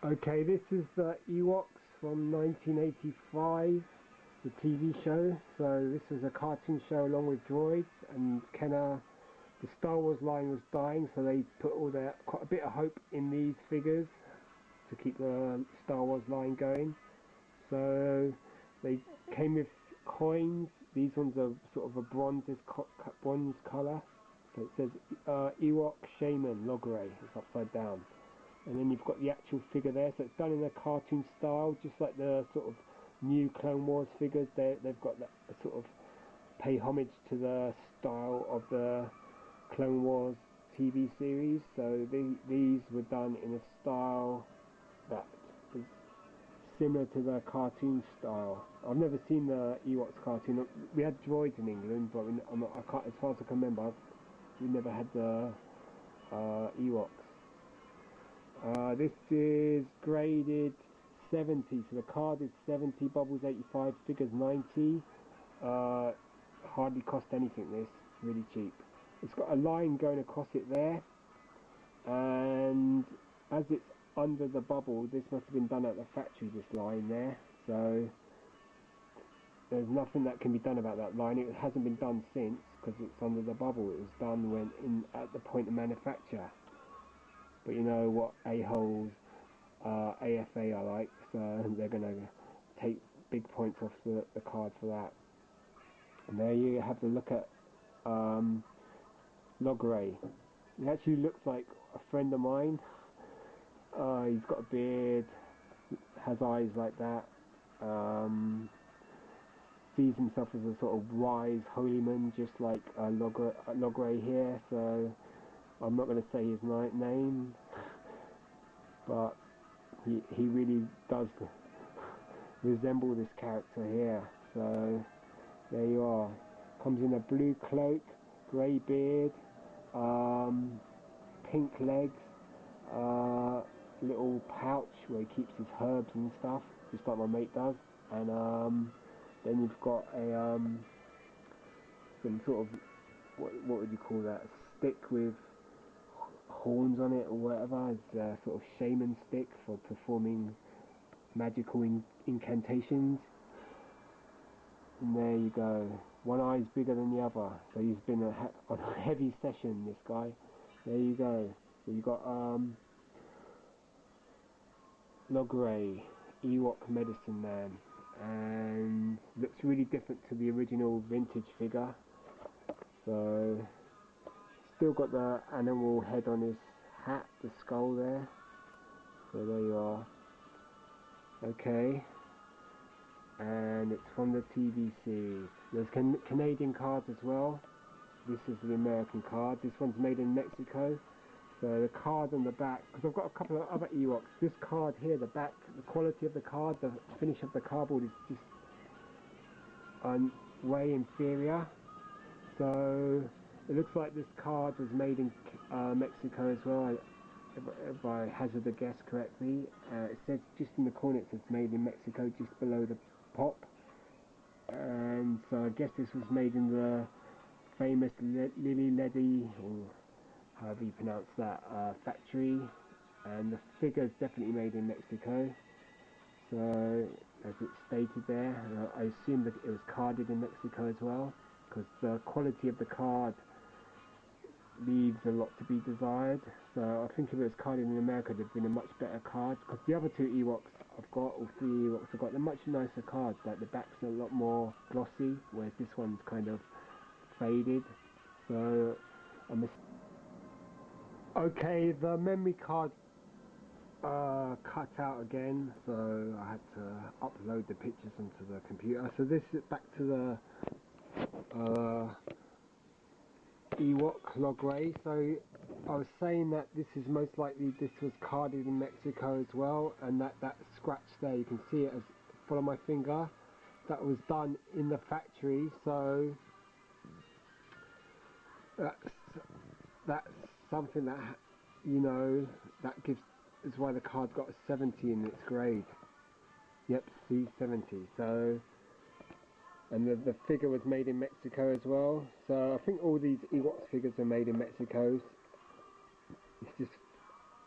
Okay, this is the Ewoks from 1985, the TV show. So this was a cartoon show along with Droids, and Kenner, the Star Wars line was dying, so they put quite a bit of hope in these figures to keep the Star Wars line going. So they came with coins. These ones are sort of a bronze colour. So it says Ewok Shaman Logray. It's upside down. And then you've got the actual figure there, so it's done in a cartoon style, just like the sort of new Clone Wars figures. They've got that sort of pay homage to the style of the Clone Wars TV series. So these were done in a style that was similar to the cartoon style. I've never seen the Ewoks cartoon. We had Droids in England, but I can't, as far as I can remember, we never had the Ewoks. This is graded 70, so the card is 70, bubbles 85, figures 90. Hardly cost anything, this, really cheap. It's got a line going across it there, and as it's under the bubble, this must have been done at the factory, this line there, so there's nothing that can be done about that line. It hasn't been done since, because it's under the bubble. It was done at the point of manufacture. But you know what a-holes AFA are like, so they're going to take big points off the card for that. And there you have to look at Logray. He actually looks like a friend of mine. He's got a beard, has eyes like that, sees himself as a sort of wise holy man, just like Logray here, so I'm not going to say his name, but he really does resemble this character here. So there you are. Comes in a blue cloak, grey beard, pink legs, little pouch where he keeps his herbs and stuff, just like my mate does. And then you've got a some sort of what would you call that? A stick with horns on it or whatever. It's a sort of shaman stick for performing magical incantations. And there you go. One eye's bigger than the other, so he's been on a heavy session, this guy. There you go. So you got Logray, Ewok Medicine Man, and looks really different to the original vintage figure. So still got the animal head on his hat, the skull there. So there you are. Okay. And it's from the TV series. There's Canadian cards as well. This is the American card. This one's made in Mexico. So the card on the back, because I've got a couple of other Ewoks. This card here, the back, the quality of the card, the finish of the cardboard is just way inferior. So it looks like this card was made in Mexico as well, if I hazard a guess correctly. It says just in the corner, it says made in Mexico, just below the pop. And so I guess this was made in the famous Lily Ledy, or however you pronounce that, factory. And the figure is definitely made in Mexico. So, as it's stated there, I assume that it was carded in Mexico as well, because the quality of the card leaves a lot to be desired. So I think if it was carded in America, it'd have been a much better card, because the other two Ewoks I've got, or three Ewoks I've got, they're much nicer cards. Like the backs are a lot more glossy, whereas this one's kind of faded. So okay, the memory card cut out again, so I had to upload the pictures onto the computer. So this is back to the Ewok Logray. So I was saying that this is most likely, this was carded in Mexico as well, and that scratch there, you can see it as follow my finger, that was done in the factory. So that's something that, you know, that is why the card got a 70 in its grade. Yep, C70. So, and the figure was made in Mexico as well. So I think all these Ewoks figures are made in Mexico. It's just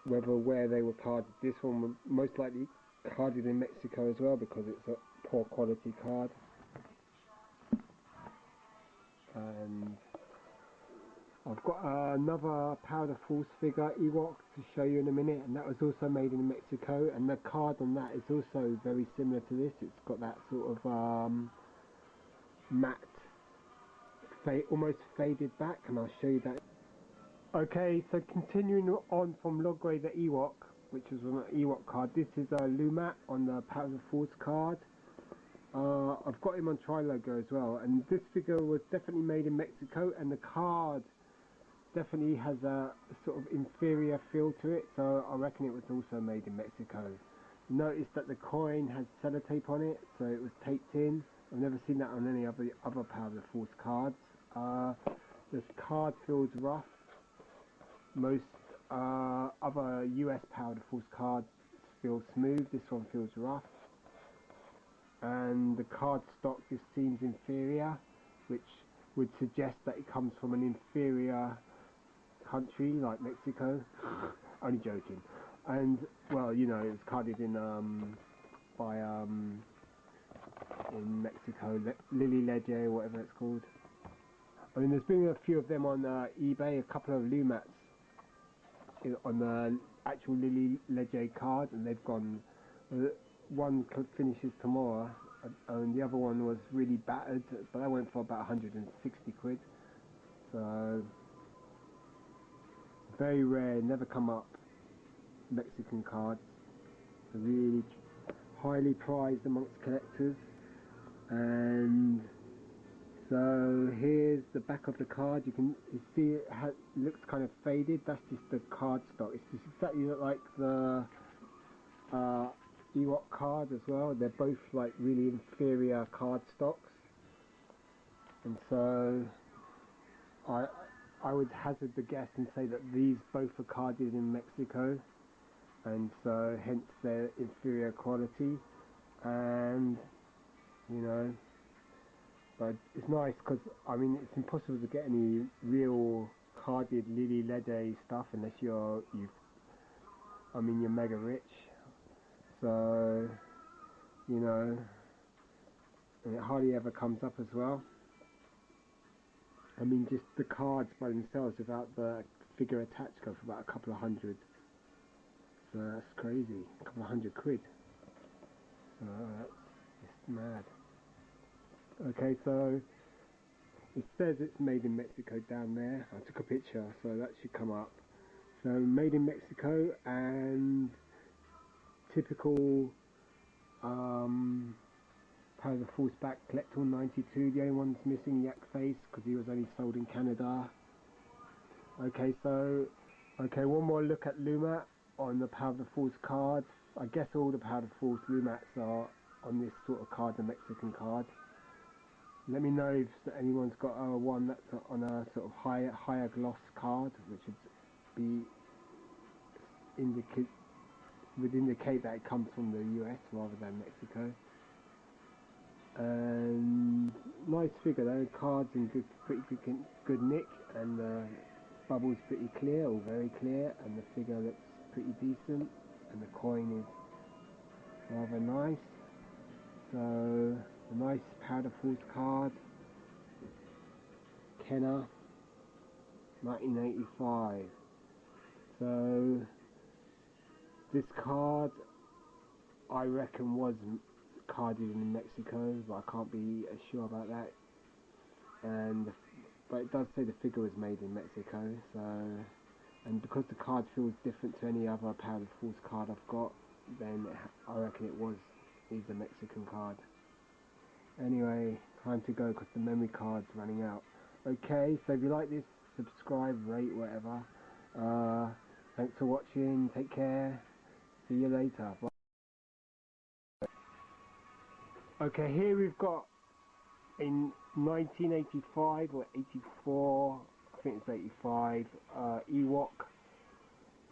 where they were carded. This one was most likely carded in Mexico as well because it's a poor quality card. And I've got another Powder Force figure Ewok to show you in a minute, and that was also made in Mexico, and the card on that is also very similar to this. It's got that sort of matte, almost faded back, and I'll show you that. Okay, so continuing on from Logray the Ewok, which was on an Ewok card, this is a Lumat on the Powder Force card. I've got him on Tri-Logo as well, and this figure was definitely made in Mexico, and the card definitely has a sort of inferior feel to it, so I reckon it was also made in Mexico. Notice that the coin has sellotape on it, so it was taped in. I've never seen that on any other Powder Force cards. This card feels rough. Most other US Powder Force cards feel smooth, this one feels rough. And the card stock just seems inferior, which would suggest that it comes from an inferior country like Mexico. Only joking. And well, you know, it's carded in in Mexico, Lily Leche, whatever it's called. I mean, there's been a few of them on eBay, a couple of Lumats on the actual Lily Leche card, and they've gone. One finishes tomorrow, and the other one was really battered, but that went for about 160 quid. So very rare, never come up. Mexican cards are really highly prized amongst collectors. And so here's the back of the card. You can see it looks kind of faded. That's just the card stock. It's just exactly like the Ewok card as well. They're both like really inferior card stocks, and so I would hazard the guess and say that these both are carded in Mexico, and so hence their inferior quality. And you know, but it's nice because I mean it's impossible to get any real carded Lily Leche stuff unless you're mega rich. So, you know, and it hardly ever comes up as well. I mean, just the cards by themselves without the figure attached go for about a couple of hundred. So that's crazy, a couple of £100. So that's just mad. Okay, so it says it's made in Mexico down there. I took a picture, so that should come up. So made in Mexico, and typical Powder Force back Collector 92. The only one's missing Yak Face because he was only sold in Canada. Okay, so one more look at Lumat on the Powder Force card. I guess all the Powder Force Lumats are on this sort of card, the Mexican card. Let me know if anyone's got one that's on a sort of higher gloss card, which would indicate that it comes from the US rather than Mexico. And nice figure though, cards in pretty good nick, and the bubble's pretty clear, or very clear, and the figure looks pretty decent, and the coin is rather nice. So a nice Powder Force card, Kenner, 1985. So this card I reckon was carded in Mexico, but I can't be sure about that. But it does say the figure was made in Mexico. So, and because the card feels different to any other Powder Force card I've got, then I reckon it is a Mexican card. Anyway, time to go because the memory card's running out. Okay, so if you like this, subscribe, rate, whatever. Thanks for watching. Take care. See you later. Bye. Okay, here we've got in 1985 or 84, I think it's 85, Ewok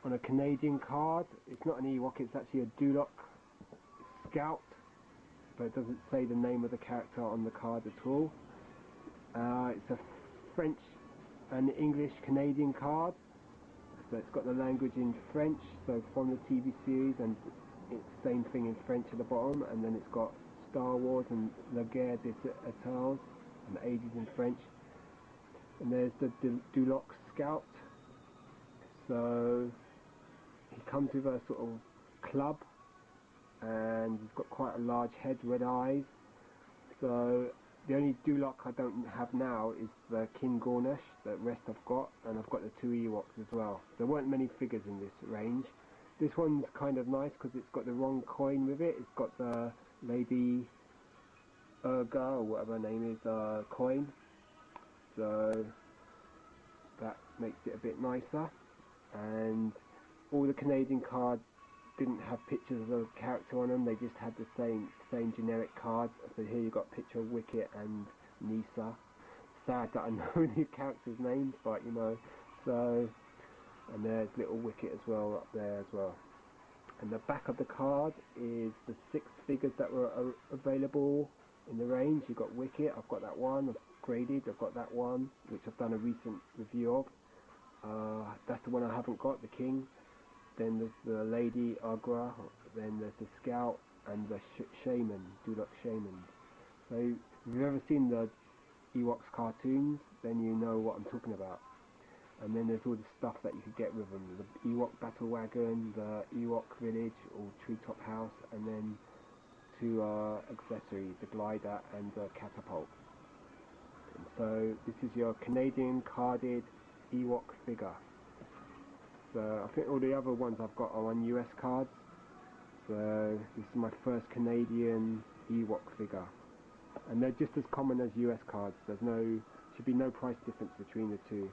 on a Canadian card. It's not an Ewok, it's actually a Duloc Scout, but it doesn't say the name of the character on the card at all. It's a French and English Canadian card. So it's got the language in French, so from the TV series, and it's same thing in French at the bottom, and then it's got Star Wars and La Guerre des Étoiles and the ages in French. And there's the Duloc Scout. So he comes with a sort of club, and he's got quite a large head, red eyes. So the only Duloc I don't have now is the King Gornish. The rest I've got, and I've got the 2 Ewoks as well. There weren't many figures in this range. This one's kind of nice because it's got the wrong coin with it. It's got the Lady Urga, or whatever her name is, coin. So that makes it a bit nicer. And all the Canadian cards didn't have pictures of a character on them. They just had the same generic cards. So here you've got a picture of Wicket and Nisa. Sad that I know these characters' names, but you know. So, and there's little Wicket as well up there as well. And the back of the card is the 6 figures that were available in the range. You've got Wicket. I've got that one. I've graded. I've got that one, which I've done a recent review of. That's the one I haven't got, the King. Then there's the Lady Agra, then there's the Scout, and the Shaman, Duloc Shaman. So if you've ever seen the Ewoks cartoons, then you know what I'm talking about. And then there's all the stuff that you could get with them. The Ewok Battle Wagon, the Ewok Village, or Treetop House, and then 2 accessories, the Glider and the Catapult. And so this is your Canadian carded Ewok figure. So I think all the other ones I've got are on US cards. So this is my first Canadian Ewok figure, and they're just as common as US cards. Should be no price difference between the two.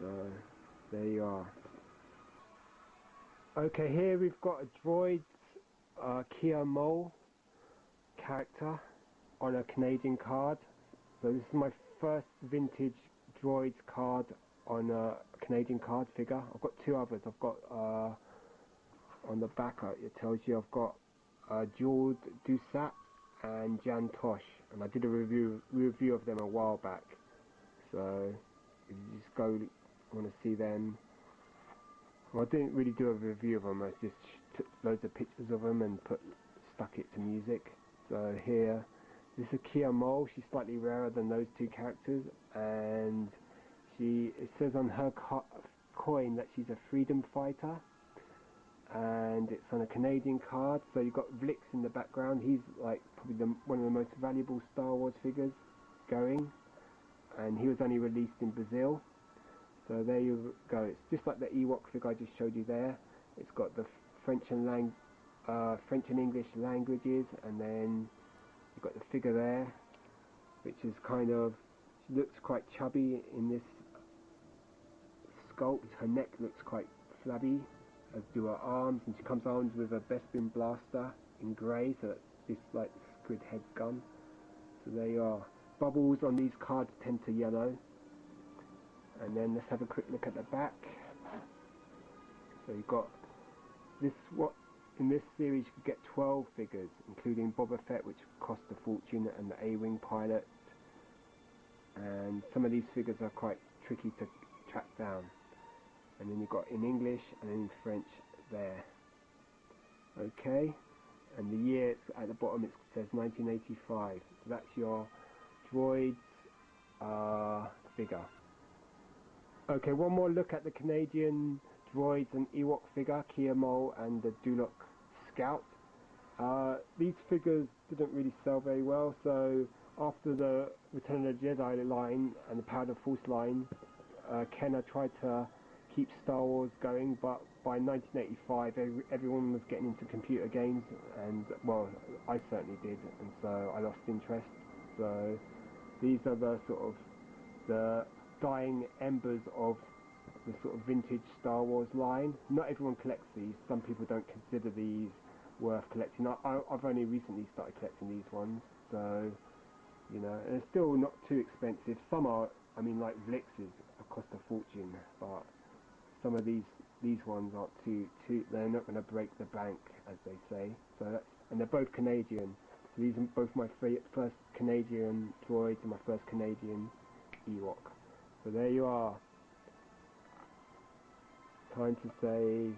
So there you are. Okay, here we've got a Droids Kia Mole character on a Canadian card. So this is my first vintage Droids card on a Canadian card figure. I've got 2 others. I've got on the back it tells you I've got Jord Dusat and Jan Tosh, and I did a review of them a while back. So if you just want to see them. Well, I didn't really do a review of them. I just took loads of pictures of them and stuck it to music. So here, this is a Kia Mole. She's slightly rarer than those 2 characters, and it says on her coin that she's a freedom fighter, and it's on a Canadian card. So you've got Vlix in the background. He's like probably one of the most valuable Star Wars figures going, and he was only released in Brazil. So there you go. It's just like the Ewok figure I just showed you there. It's got the French and English languages, and then you've got the figure there, which is kind of, she looks quite chubby in this sculpt. Her neck looks quite flabby, as do her arms, and she comes armed with a Bespin blaster in grey, so that's this like squid head gun. So there you are. Bubbles on these cards tend to yellow. And then let's have a quick look at the back. So you've got this, in this series you could get 12 figures, including Boba Fett, which cost a fortune, and the A-Wing pilot. And some of these figures are quite tricky to track down. And then you've got in English and in French there. Okay, and the year at the bottom it says 1985. So that's your Droids figure. Okay, one more look at the Canadian Droids and Ewok figure, Kia Mole and the Duloc Scout. These figures didn't really sell very well, so after the Return of the Jedi line and the Power of the Force line, Kenner tried to keep Star Wars going, but by 1985 everyone was getting into computer games, and well, I certainly did, and so I lost interest. So these are the sort of the dying embers of the sort of vintage Star Wars line. Not everyone collects these. Some people don't consider these worth collecting. I've only recently started collecting these ones, so you know, and it's still not too expensive. Some are, I mean, like Vlix's cost a fortune, but some of these ones aren't too. They're not going to break the bank, as they say. So that's, and they're both Canadian. So these are both my first Canadian droids and my first Canadian Ewok. So there you are. trying to say